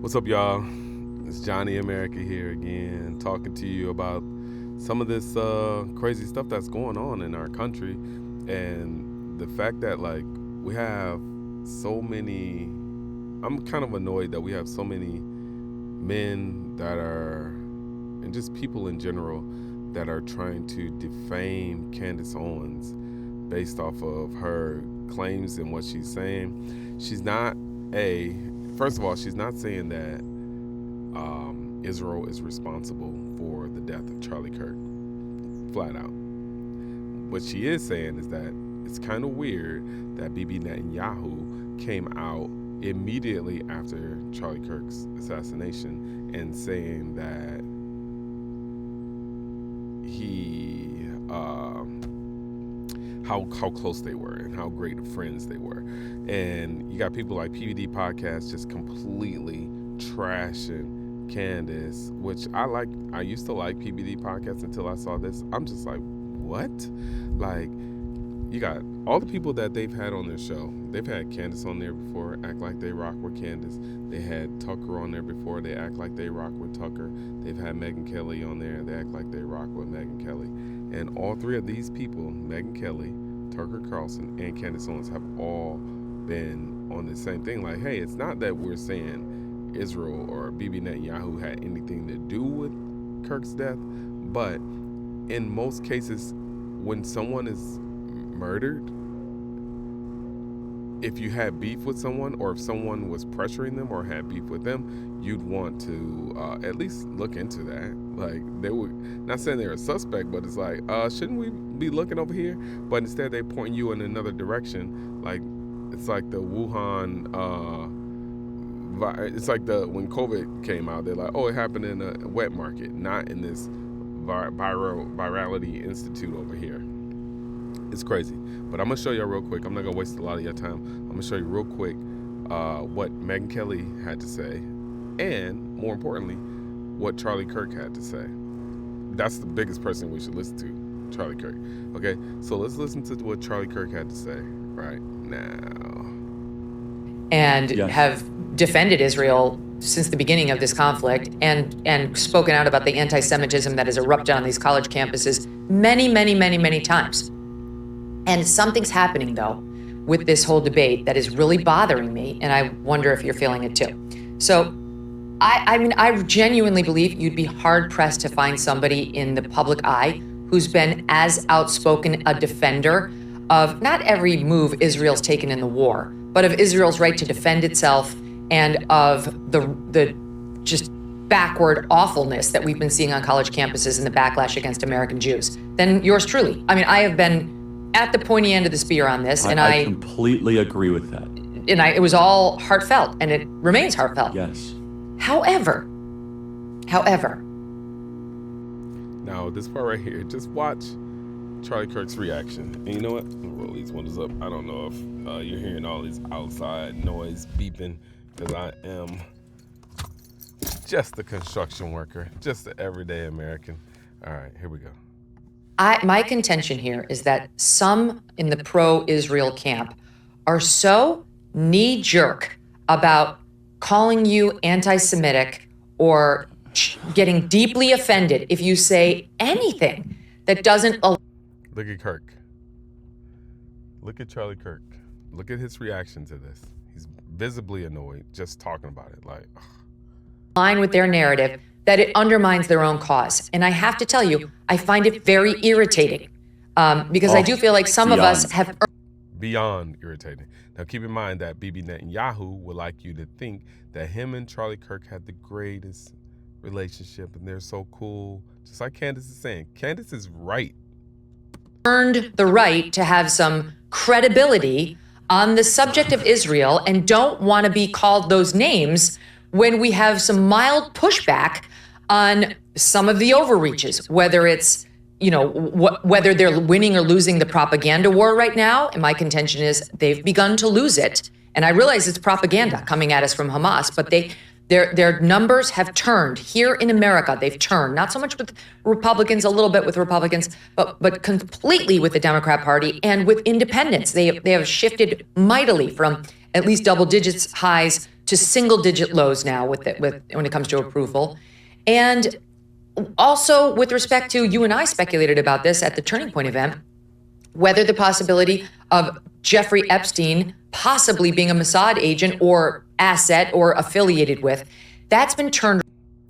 What's up, y'all? It's Johnny America here again, talking to you about some of this crazy stuff that's going on in our country, and the fact that we have so many. I'm kind of annoyed that we have so many men that are, and just people in general, that are trying to defame Candace Owens based off of her claims and what she's saying. She's not First of all, she's not saying that Israel is responsible for the death of Charlie Kirk, flat out. What she is saying is that it's kind of weird that Bibi Netanyahu came out immediately after Charlie Kirk's assassination and saying that how close they were and how great of friends they were. And you got people like PBD Podcast just completely trashing Candace, which I like. I used to like PBD Podcast until I saw this. I'm just like, what? You got all the people that they've had on their show. They've had Candace on there before, act like they rock with Candace. They had Tucker on there before, they act like they rock with Tucker. They've had Megan Kelley on there, they act like they rock with Megan Kelley. And all three of these people, Megan Kelley, Tucker Carlson, and Candace Owens, have all been on the same thing. Hey, it's not that we're saying Israel or Bibi Netanyahu had anything to do with Kirk's death, but in most cases, when someone is murdered, if you had beef with someone, or if someone was pressuring them or had beef with them, you'd want to at least look into that. They would, not saying they're a suspect, but it's shouldn't we be looking over here? But instead they point you in another direction. It's like the Wuhan it's like when COVID came out, they're like, oh, it happened in a wet market, not in this virality institute over here. It's crazy. But I'm going to show you real quick. I'm not going to waste a lot of your time. I'm going to show you real quick what Megan Kelley had to say, and more importantly, what Charlie Kirk had to say. That's the biggest person we should listen to, Charlie Kirk. Okay, so let's listen to what Charlie Kirk had to say right now. And have defended Israel since the beginning of this conflict, and spoken out about the anti-Semitism that has erupted on these college campuses many times. And something's happening, though, with this whole debate that is really bothering me, and I wonder if you're feeling it too. So, I genuinely believe you'd be hard-pressed to find somebody in the public eye who's been as outspoken a defender of not every move Israel's taken in the war, but of Israel's right to defend itself and of the just backward awfulness that we've been seeing on college campuses and the backlash against American Jews than yours truly. I have been at the pointy end of the spear on this, and I completely agree with that. And it was all heartfelt, and it remains heartfelt. Yes. However, now this part right here, just watch Charlie Kirk's reaction. And you know what? I'm gonna roll these windows up. I don't know if you're hearing all these outside noise beeping, because I am just a construction worker, just an everyday American. All right, here we go. My contention here is that some in the pro-Israel camp are so knee-jerk about calling you anti-Semitic or getting deeply offended if you say anything that doesn't. Look at Kirk. Look at Charlie Kirk. Look at his reaction to this. He's visibly annoyed just talking about it. Line with their narrative that it undermines their own cause. And I have to tell you, I find it very irritating because I do feel like some of us have. Beyond irritating. Now keep in mind that Bibi Netanyahu would like you to think that him and Charlie Kirk had the greatest relationship and they're so cool. Just like Candace is saying. Candace is right. Earned the right to have some credibility on the subject of Israel and don't want to be called those names when we have some mild pushback on some of the overreaches, whether it's, whether they're winning or losing the propaganda war right now. And my contention is they've begun to lose it. And I realize it's propaganda coming at us from Hamas, but their numbers have turned. Here in America, they've turned, not so much with Republicans, a little bit with Republicans, but completely with the Democrat Party and with independents. They have shifted mightily from at least double digits highs to single-digit lows now with when it comes to approval. And also with respect to, you and I speculated about this at the Turning Point event, whether the possibility of Jeffrey Epstein possibly being a Mossad agent or asset or affiliated with, that's been turned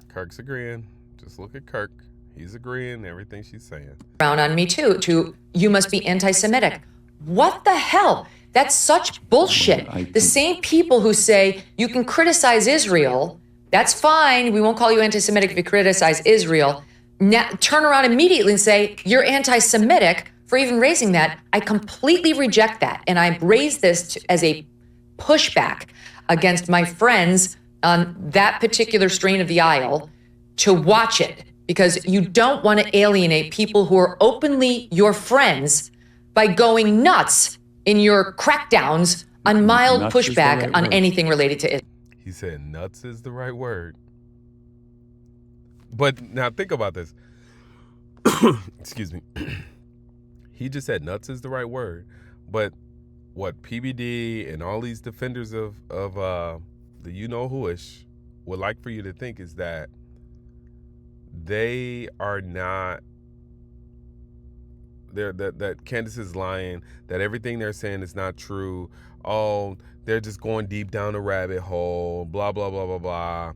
Kirk's agreeing. Just look at Kirk. He's agreeing everything she's saying. Around on me too, to you must be anti-Semitic. What the hell? That's such bullshit. The same people who say you can criticize Israel, that's fine, we won't call you anti-Semitic if you criticize Israel, now turn around immediately and say you're anti-Semitic for even raising that. I completely reject that. And I raise this as a pushback against my friends on that particular strain of the aisle to watch it, because you don't want to alienate people who are openly your friends by going nuts in your crackdowns on mild pushback on anything related to it. He said nuts is the right word. But now think about this. Excuse me. He just said nuts is the right word. But what PBD and all these defenders of the you-know-who-ish would like for you to think is that they are not, that Candace is lying, that everything they're saying is not true. Oh, they're just going deep down the rabbit hole, blah, blah, blah, blah, blah.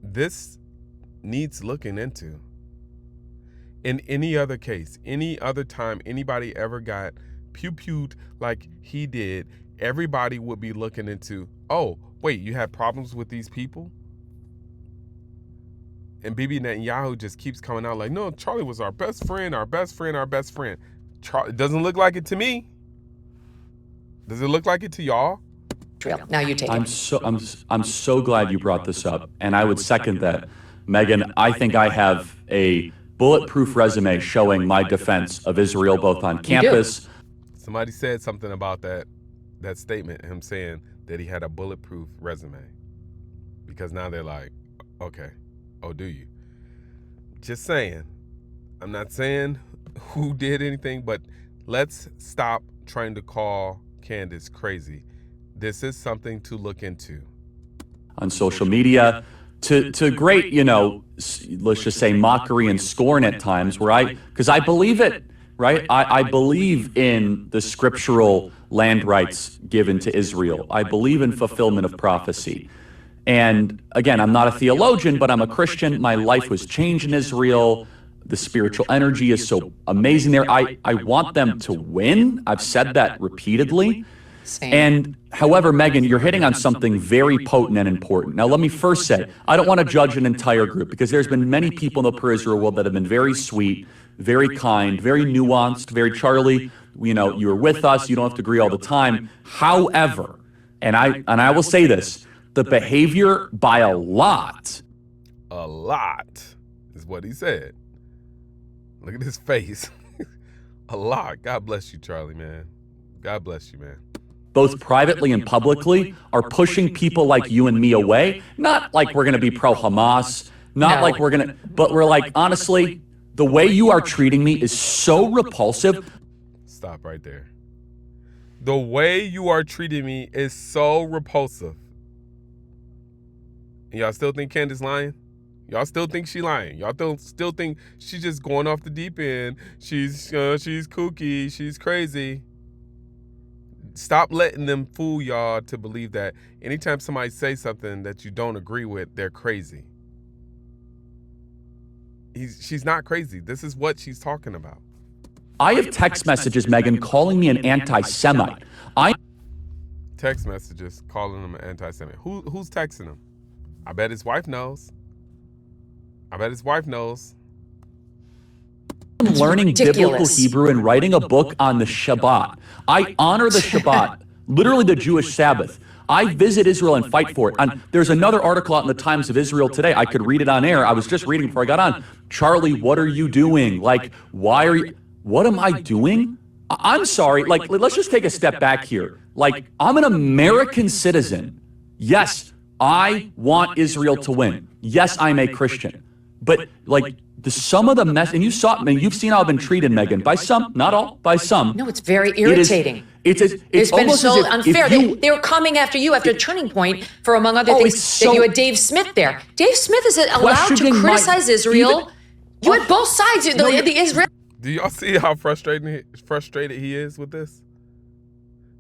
This needs looking into. In any other case, any other time anybody ever got pew-pewed like he did, everybody would be looking into, oh, wait, you had problems with these people? And Bibi Netanyahu just keeps coming out like, no, Charlie was our best friend, our best friend, our best friend. It doesn't look like it to me. Does it look like it to y'all? Now you take it. I'm so glad you brought this up, and I would second that. Megan, I think I have a bulletproof resume showing my defense of Israel both on campus. Somebody said something about that statement, him saying that he had a bulletproof resume. Because now they're like, okay, oh, do you? Just saying. I'm not saying who did anything, but let's stop trying to call Candace crazy. This is something to look into. On social media, to great, let's just say mockery and scorn at times, because I believe it, right? I believe in the scriptural land rights given to Israel. I believe in fulfillment of prophecy. And again, I'm not a theologian, but I'm a Christian. My life was changed in Israel. The spiritual energy is so amazing there. I want them to win. I've said that repeatedly. Same. And however, Megan, you're hitting on something very potent and important. Now, let me first say, I don't want to judge an entire group, because there's been many people in the pro-Israel world that have been very sweet, very kind, very nuanced, very Charlie, you're with us, you don't have to agree all the time. However, and I will say this, the behavior by a lot is what he said. Look at his face. A lot. God bless you, Charlie, man. God bless you, man. Both privately and publicly, are pushing people like you and me away. Not like we're going to be pro-Hamas, like we're going to, but we're like, honestly, the way you are treating me is so repulsive. Stop right there. The way you are treating me is so repulsive. And y'all still think Candace lying? Y'all still think she lying? Y'all still think she's just going off the deep end? She's kooky. She's crazy. Stop letting them fool y'all to believe that anytime somebody says something that you don't agree with, they're crazy. She's not crazy. This is what she's talking about. I have text messages, Megan, calling me an anti-Semite. Text messages calling him an anti-Semite. Who's texting him? I bet his wife knows. I'm learning biblical Hebrew and writing a book on the Shabbat. I honor the Shabbat, literally the Jewish Sabbath. I visit Israel and fight for it. And there's another article out in the Times of Israel today. I could read it on air. I was just reading before I got on. Charlie, what are you doing? What am I doing? I'm sorry. Let's just take a step back here. I'm an American citizen. Yes, I want Israel to win. Yes, I'm a Christian. But some of the mess, and you've seen how I've been treated, Megan, by some, not all, by some. No, it's very irritating. It's been almost so as if unfair. you, They were coming after you after a turning point for, among other things, that you had Dave Smith there. Dave Smith is allowed to criticize Israel. You had both sides. The Israel. Do y'all see how frustrated he is with this?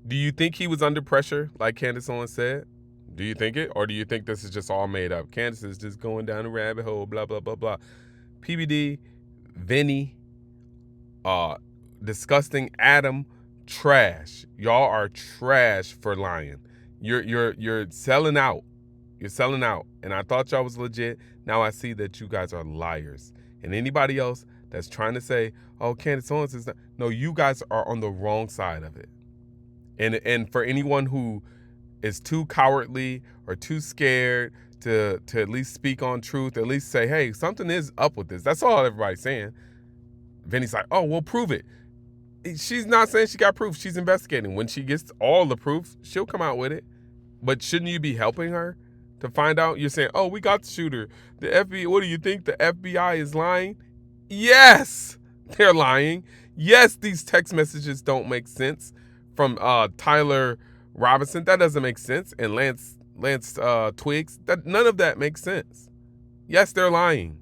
Do you think he was under pressure, like Candace Owens said? Do you think it? Or do you think this is just all made up? Candace is just going down a rabbit hole, blah, blah, blah, blah. PBD, Vinny, disgusting Adam, trash. Y'all are trash for lying. You're selling out. You're selling out. And I thought y'all was legit. Now I see that you guys are liars. And anybody else that's trying to say, oh, Candace Owens is not. No, you guys are on the wrong side of it. And for anyone who is too cowardly or too scared to at least speak on truth, at least say, hey, something is up with this. That's all everybody's saying. Vinny's like, oh, we'll prove it. She's not saying she got proof. She's investigating. When she gets all the proof, she'll come out with it. But shouldn't you be helping her to find out? You're saying, oh, we got the shooter. The FBI, what do you think? The FBI is lying? Yes, they're lying. Yes, these text messages don't make sense from Tyler Robinson. That doesn't make sense. And Lance Twiggs, none of that makes sense. Yes, they're lying.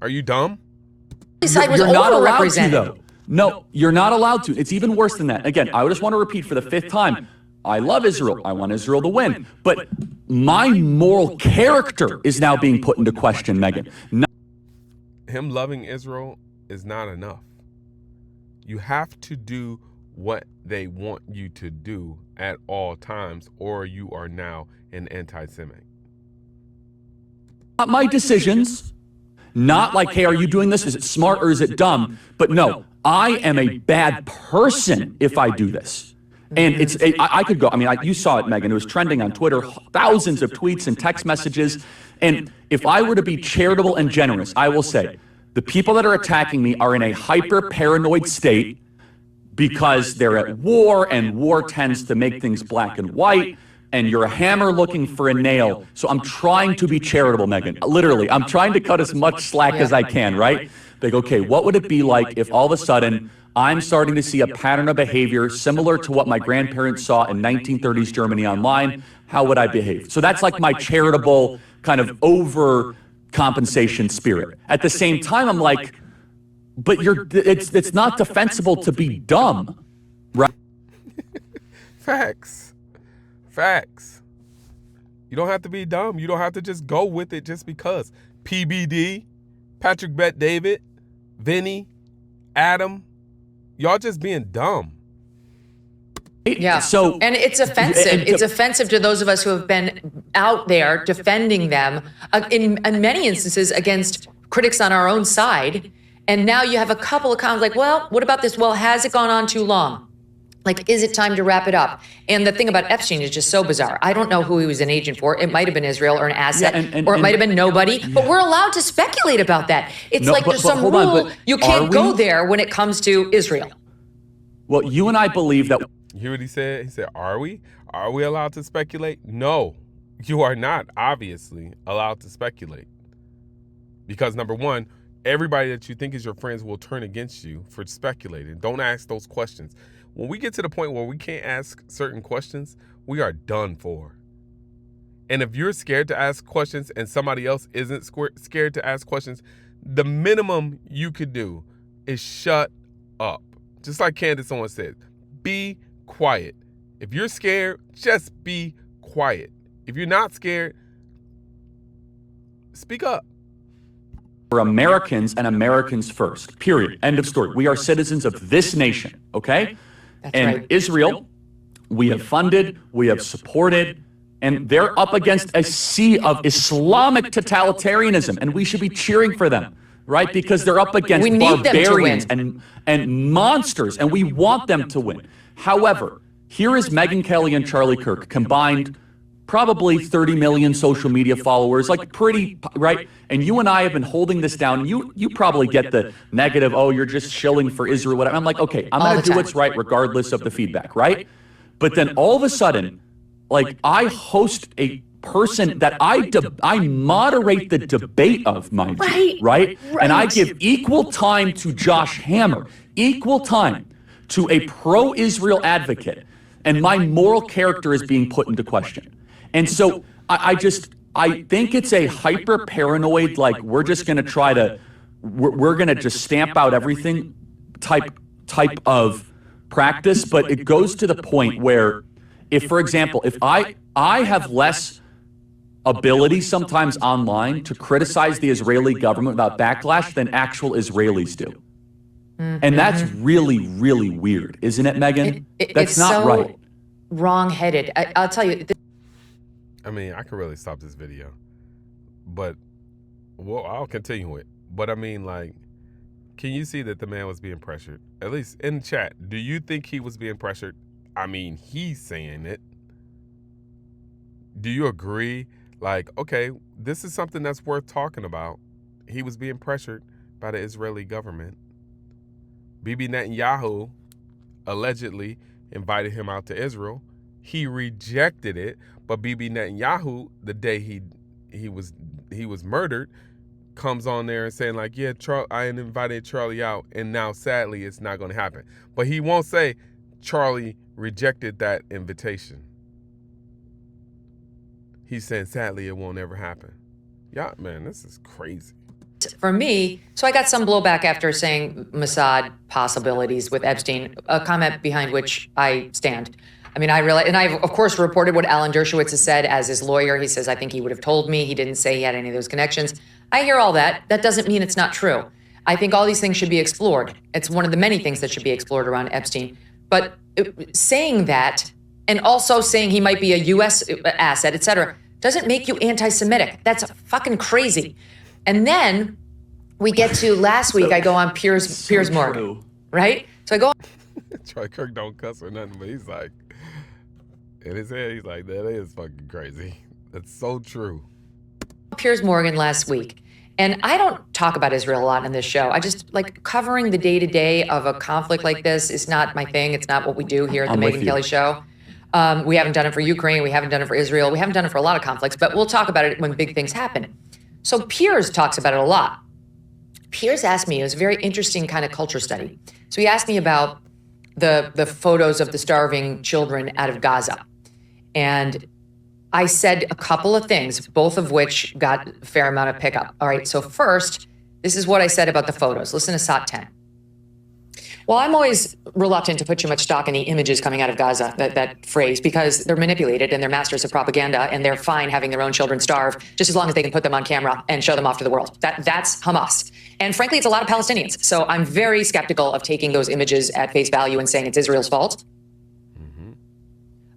Are you dumb? You're not allowed to, though. No, you're not allowed to. It's even worse than that. Again, I just want to repeat for the 5th time. I love Israel. I want Israel to win. But my moral character is now being put into question, Megan. Him loving Israel is not enough. You have to do what they want you to do at all times, or you are now an anti-Semite. Not my decisions. Not like, hey, are you doing this? Is it smart or is it dumb? But no, I am a bad person if I do this. And I could go, you saw it, Megan. It was trending on Twitter, thousands of tweets and text messages. And if I were to be charitable and generous, I will say the people that are attacking me are in a hyper-paranoid state because they're at war, and war tends to make things black and white, and you're a hammer looking for a nail. So I'm trying to be charitable, Megan. Literally, I'm trying to cut as much slack as I can, right? Like, okay, what would it be like if all of a sudden I'm starting to see a pattern of behavior similar to what my grandparents saw in 1930s Germany online? How would I behave? So that's like my charitable kind of overcompensation spirit. At the same time, I'm like, but it's not defensible to be dumb, right? Facts. You don't have to be dumb. You don't have to just go with it just because. PBD, Patrick Bet David, Vinny, Adam, y'all just being dumb. Yeah. And it's offensive. It's offensive to those of us who have been out there defending them in many instances against critics on our own side. And now you have a couple of comments like, well, what about this? Well, has it gone on too long? Like, is it time to wrap it up? And the thing about Epstein is just so bizarre. I don't know who he was an agent for. It might have been Israel or an asset, or it might have been nobody. Yeah. But we're allowed to speculate about that. It's there's some rule. You can't go there when it comes to Israel. Well, you and I believe that. You hear what he said? He said, are we? Are we allowed to speculate? No, you are not, obviously, allowed to speculate. Because, number one, everybody that you think is your friends will turn against you for speculating. Don't ask those questions. When we get to the point where we can't ask certain questions, we are done for. And if you're scared to ask questions and somebody else isn't scared to ask questions, the minimum you could do is shut up. Just like Candace Owens said, be quiet. If you're scared, just be quiet. If you're not scared, speak up. We're Americans and Americans first, period. End of story. We are citizens of this nation, okay? That's and right. Israel, we have funded, we have supported, and they're up against a sea of Islamic totalitarianism, and we should be cheering for them, right? Because they're up against barbarians and monsters, and we want them to win. However, here is Megan Kelley and Charlie Kirk combined, probably 30 million social media followers, like pretty, right? And you and I have been holding this down. You probably get the negative, oh, you're just shilling for Israel, whatever. I'm like, okay, I'm going to do what's right regardless of the feedback, right? But then all of a sudden, like, I host a person that I moderate the debate of, mind you, right? And I give equal time to Josh Hammer, equal time to a pro-Israel advocate, and my moral character is being put into question. And so I think it's a hyper paranoid, like we're just going to try to, we're going to just stamp out everything type of practice. But it goes to the point where, if, for example, if I have less ability sometimes online to criticize the Israeli government without backlash than actual Israelis do. And that's really, really weird, isn't it, Megan? That's not so right. Wrong-headed. I'll tell you. I mean, I could really stop this video, but I'll continue it. But I mean, like, can you see that the man was being pressured? At least in chat, do you think he was being pressured? I mean, he's saying it. Do you agree? Like, okay, this is something that's worth talking about. He was being pressured by the Israeli government. Bibi Netanyahu allegedly invited him out to Israel. He rejected it, but Bibi Netanyahu, the day he was murdered, comes on there and saying like, yeah, I invited Charlie out, and now sadly it's not going to happen. But he won't say Charlie rejected that invitation. He's saying sadly it won't ever happen. Yeah, man, this is crazy. For me, so I got some blowback after saying Mossad possibilities with Epstein, a comment behind which I stand. I mean, I realize, and I've, of course, reported what Alan Dershowitz has said as his lawyer. He says, I think he would have told me. He didn't say he had any of those connections. I hear all that. That doesn't mean it's not true. I think all these things should be explored. It's one of the many things that should be explored around Epstein. But saying that, and also saying he might be a U.S. asset, et cetera, doesn't make you anti-Semitic. That's fucking crazy. And then we get to last week, I go on Piers Morgan, right? So I go on. Charlie Kirk don't cuss or nothing, but he's like, in his head, he's like, that is fucking crazy. That's so true. Piers Morgan last week. And I don't talk about Israel a lot on this show. I just like covering the day-to-day of a conflict like this is not my thing. It's not what we do here at the Megan Kelley Show. We haven't done it for Ukraine. We haven't done it for Israel. We haven't done it for a lot of conflicts, but we'll talk about it when big things happen. So Piers talks about it a lot. Piers asked me, it was a very interesting kind of culture study. So he asked me about the photos of the starving children out of Gaza. And I said a couple of things, both of which got a fair amount of pickup. All right, so first, this is what I said about the photos. Listen to SOT 10. Well, I'm always reluctant to put too much stock in the images coming out of Gaza, that phrase, because they're manipulated and they're masters of propaganda, and they're fine having their own children starve just as long as they can put them on camera and show them off to the world. That's Hamas. And frankly, it's a lot of Palestinians. So I'm very skeptical of taking those images at face value and saying it's Israel's fault. Mm-hmm.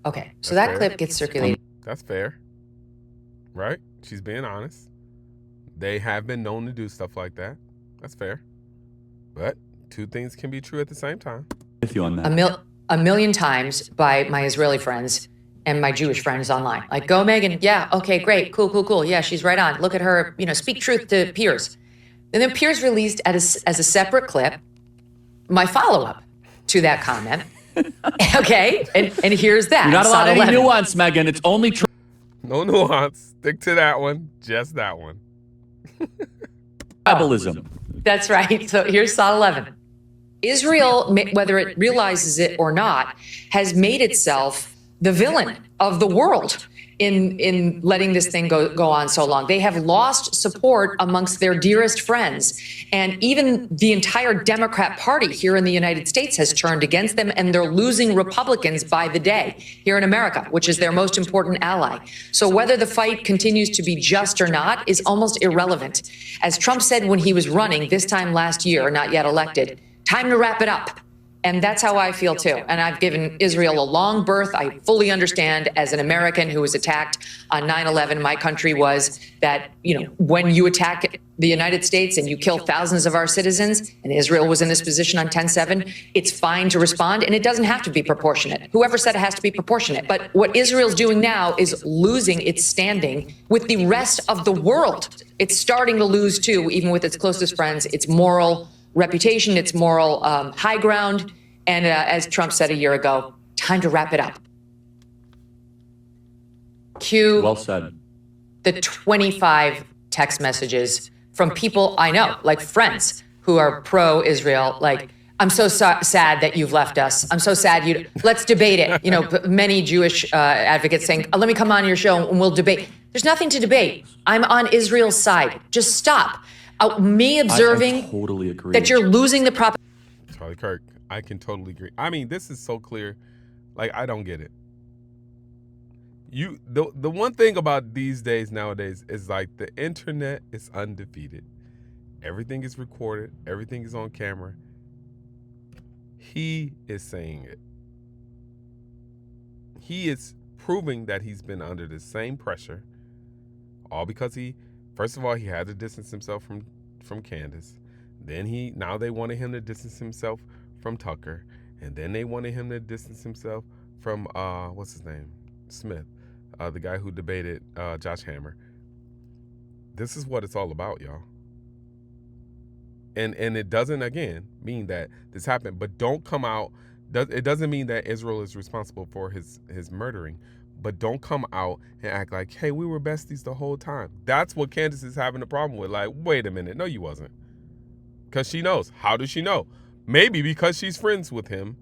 Okay, so that clip gets circulated. That's fair, right? She's being honest. They have been known to do stuff like that. That's fair. But two things can be true at the same time. With you on that. A million times by my Israeli friends and my Jewish friends online. Like, go Megan, yeah, okay, great, cool. Yeah, she's right on. Look at her, speak truth to Piers. And then Piers released as a separate clip my follow-up to that comment. Okay, and here's that. You're not allowed any nuance, Megan. It's only true. No nuance. Stick to that one. Just that one. Tribalism. That's right. So here's SOT 11. Israel, whether it realizes it or not, has made itself the villain of the world in letting this thing go on so long. They have lost support amongst their dearest friends. And even the entire Democrat Party here in the United States has turned against them, and they're losing Republicans by the day here in America, which is their most important ally. So whether the fight continues to be just or not is almost irrelevant. As Trump said when he was running this time last year, not yet elected, time to wrap it up. And that's how I feel too. And I've given Israel a long berth. I fully understand, as an American who was attacked on 9/11, my country was that, when you attack the United States and you kill thousands of our citizens, and Israel was in this position on 10/7, it's fine to respond, and it doesn't have to be proportionate. Whoever said it has to be proportionate? But what Israel's doing now is losing its standing with the rest of the world. It's starting to lose too, even with its closest friends, its moral reputation, its moral high ground. And as Trump said a year ago, time to wrap it up. Well said. the 25 text messages from people I know, like friends who are pro-Israel, like, I'm so sad that you've left us. I'm so sad let's debate it. You know, many Jewish advocates saying, let me come on your show and we'll debate. There's nothing to debate. I'm on Israel's side. Just stop. Me observing I totally agree. that you're losing the prop. Charlie Kirk, I can totally agree. I mean, this is so clear. Like, I don't get it. The one thing about these days nowadays is like the internet is undefeated. Everything is recorded. Everything is on camera. He is saying it. He is proving that he's been under the same pressure, all because first of all, he had to distance himself from Candace. Then now they wanted him to distance himself from Tucker, and then they wanted him to distance himself from what's his name, Smith, the guy who debated Josh Hammer. This is what it's all about, y'all. And it doesn't, again, mean that this happened, but don't come out. It doesn't mean that Israel is responsible for his murdering, but don't come out and act like, hey, we were besties the whole time. That's what Candace is having a problem with. Like, wait a minute. No, you wasn't. Because she knows. How does she know? Maybe because she's friends with him.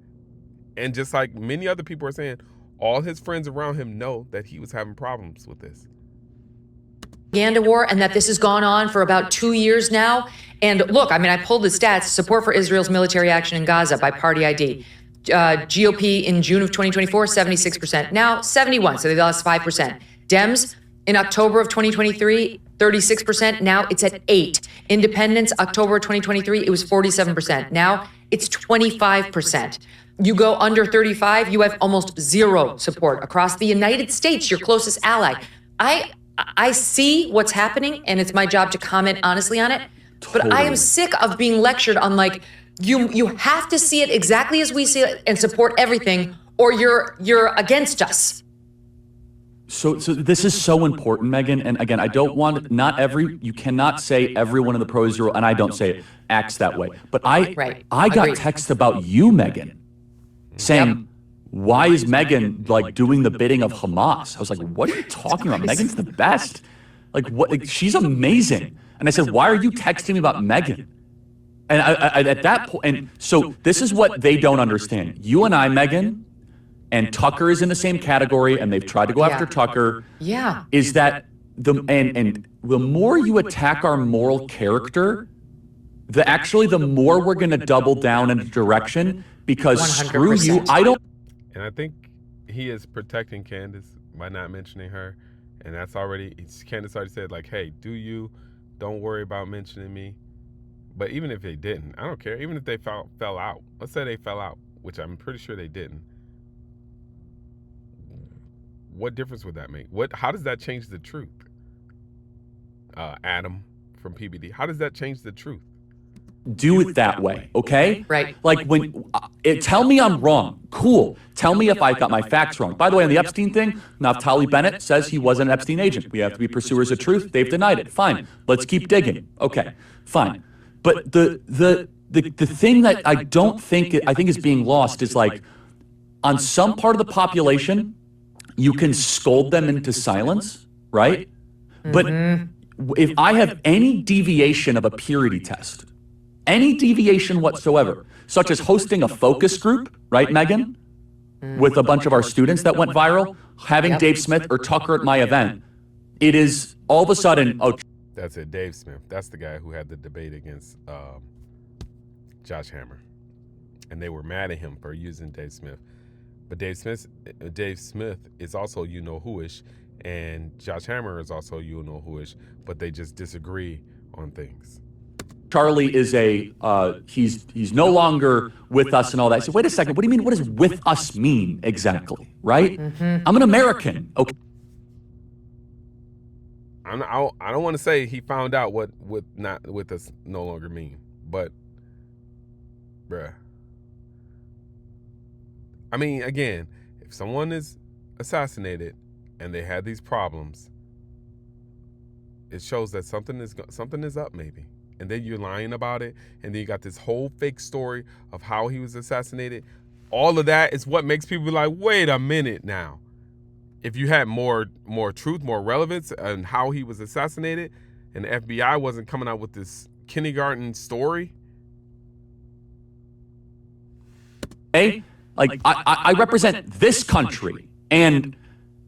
And just like many other people are saying, all his friends around him know that he was having problems with this. Propaganda war, and that this has gone on for about 2 years now. And look, I mean, I pulled the stats. Support for Israel's military action in Gaza by party ID. GOP in June of 2024, 76%. Now 71%, so they lost 5%. Dems in October of 2023, 36%. Now it's at 8%. Independents, October of 2023, it was 47%. Now it's 25%. You go under 35, you have almost zero support across the United States, your closest ally. I see what's happening, and it's my job to comment honestly on it. But I am sick of being lectured on, like, you have to see it exactly as we see it and support everything, or you're against us. So this is so important, Megan. And again, I don't want, you cannot say everyone in the pro-Israel, and I don't say it, acts that way. But I got text about you, Megan, saying, why is Megan like doing the bidding of Hamas? I was like, what are you talking about? Megan's the best. Like, what? Like, she's amazing. And I said, why are you texting me about Megan? And I at that point, and so this is what they don't understand. You and I, Megan, and Tucker is in the same category, and they've tried to go after Tucker. Yeah. Is that the more you attack our moral character, the more we're going to double down in a direction, because 100%. Screw you, I don't. And I think he is protecting Candace by not mentioning her. And that's already, Candace already said, like, hey, don't worry about mentioning me. But even if they didn't, I don't care. Even if they fell out, let's say they fell out, which I'm pretty sure they didn't. What difference would that make? How does that change the truth? Adam from PBD, how does that change the truth? Do it that way, okay? Right. Like, tell me I'm wrong. Cool. Tell me if I got my facts wrong. By the way, on the Epstein thing, Naftali Bennett says he was an Epstein agent. We have to be pursuers of truth. They've denied it. Fine. Let's keep digging. Okay. Fine. But the thing that I think is being lost is, like, on some part of the population, you can scold them into silence, right? Mm-hmm. But if I have any deviation of a purity test, any deviation whatsoever, such as hosting a focus group, right, Megan, with a bunch of our students that went viral, having Dave Smith or Tucker at my event, it is all of a sudden, That's it, Dave Smith. That's the guy who had the debate against Josh Hammer. And they were mad at him for using Dave Smith. But Dave Smith is also you-know-who-ish, and Josh Hammer is also you-know-who-ish, but they just disagree on things. Charlie is he's no longer with us and all that. So wait a second, what do you mean? What does with us mean exactly, right? Mm-hmm. I'm an American, okay? I don't want to say he found out what not with us no longer mean, but bruh. I mean, again, if someone is assassinated and they had these problems, it shows that something is up maybe. And then you're lying about it, and then you got this whole fake story of how he was assassinated. All of that is what makes people be like, wait a minute now. if you had more truth, more relevance on how he was assassinated, and the FBI wasn't coming out with this kindergarten story. Hey, like I represent this country, and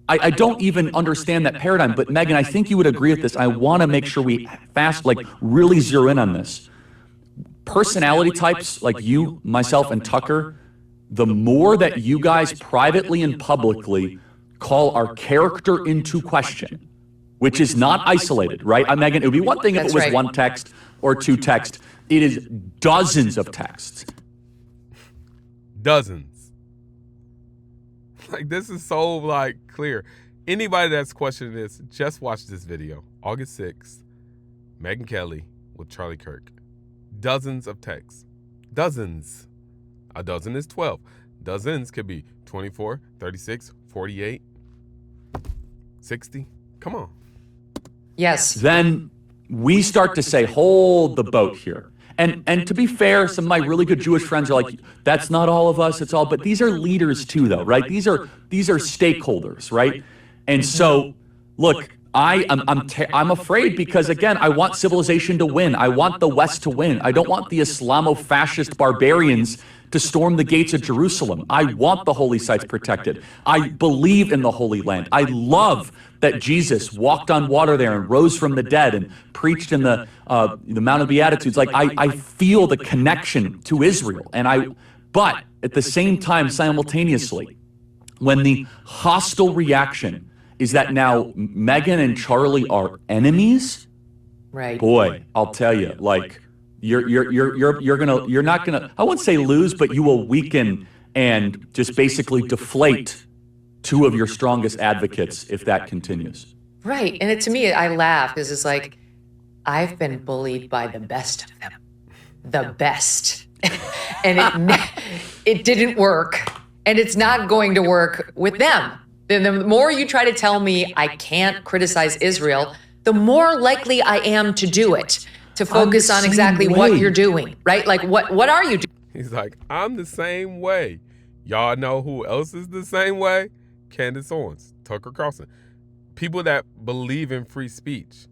I don't even understand that paradigm. But Megan, I think you would agree with this. I want to make sure we really zero in on this. Personality types like you, myself, and Tucker, the more that you guys privately and publicly call our character into question, which is not isolated, right? Megan, it would be one thing if it was one text or two texts. It is dozens of texts. Dozens. Like, this is so, like, clear. Anybody that's questioning this, just watch this video. August 6th, Megan Kelley with Charlie Kirk. Dozens of texts. Dozens. A dozen is 12. Dozens could be 24, 36, 48, 60. Come on. Yes. Then we start to say, hold the boat here. And to be fair, some of my really good Jewish friends are like, that's not all of us, it's all, but these are leaders too, though, right? These are stakeholders, right? And so, look, I'm afraid because, again, I want civilization to win. I want the West to win. I don't want the Islamo-fascist barbarians to storm the gates of Jerusalem. I want the holy sites protected. I believe in the Holy Land. I love that Jesus walked on water there and rose from the dead and preached in the Mount of Beatitudes. Like, I feel the connection to Israel. But at the same time, simultaneously, when the hostile reaction is that now Megan and Charlie are enemies, right? Boy, I'll tell you, like, you're not gonna, I wouldn't say lose, but you will weaken and just basically deflate two of your strongest advocates if that continues. Right. And to me, I laugh because it's like, I've been bullied by the best of them. The best. And it didn't work. And it's not going to work with them. The more you try to tell me I can't criticize Israel, the more likely I am to do it, to focus on exactly what you're doing, right? Like, what are you doing? He's like, I'm the same way. Y'all know who else is the same way? Candace Owens, Tucker Carlson. People that believe in free speech.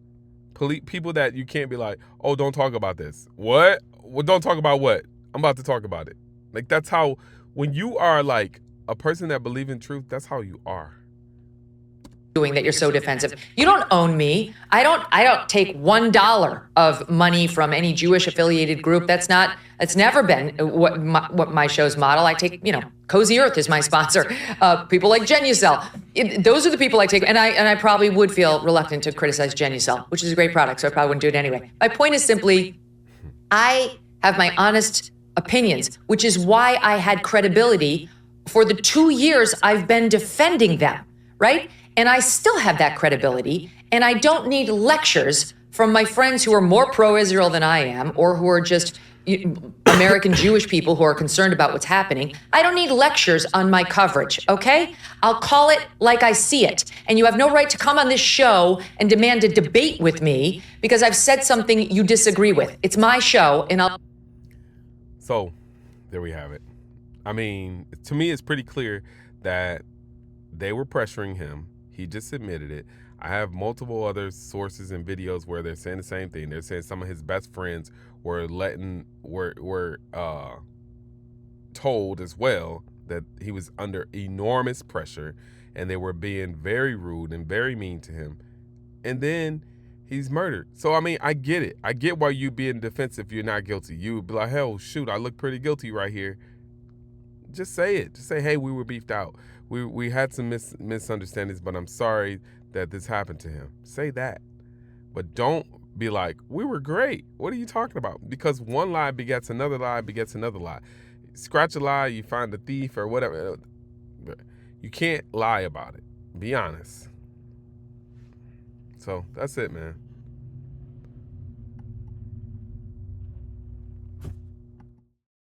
People that you can't be like, oh, don't talk about this. What? Well, don't talk about what? I'm about to talk about it. Like, that's how, when you are like a person that believes in truth, that's how you are. Doing that you're so defensive. You don't own me. I don't take $1 of money from any Jewish affiliated group. It's never been what my show's model. I take, Cozy Earth is my sponsor. People like Genucel. Those are the people I take, and I probably would feel reluctant to criticize Genucel, which is a great product, so I probably wouldn't do it anyway. My point is simply, I have my honest opinions, which is why I had credibility for the 2 years I've been defending them, right? And I still have that credibility, and I don't need lectures from my friends who are more pro-Israel than I am, or who are just American Jewish people who are concerned about what's happening. I don't need lectures on my coverage, okay? I'll call it like I see it. And you have no right to come on this show and demand a debate with me because I've said something you disagree with. It's my show, and I'll... So, there we have it. I mean, to me, it's pretty clear that they were pressuring him. He just admitted it. I have multiple other sources and videos where they're saying the same thing. They're saying some of his best friends were told as well that he was under enormous pressure and they were being very rude and very mean to him. And then he's murdered. So, I mean, I get it. I get why you being defensive if you're not guilty. You would be like, hell, shoot, I look pretty guilty right here. Just say it. Just say, hey, we were beefed out. We had some misunderstandings, but I'm sorry that this happened to him. Say that. But don't be like, we were great. What are you talking about? Because one lie begets another lie begets another lie. Scratch a lie, you find a thief or whatever. You can't lie about it. Be honest. So that's it, man.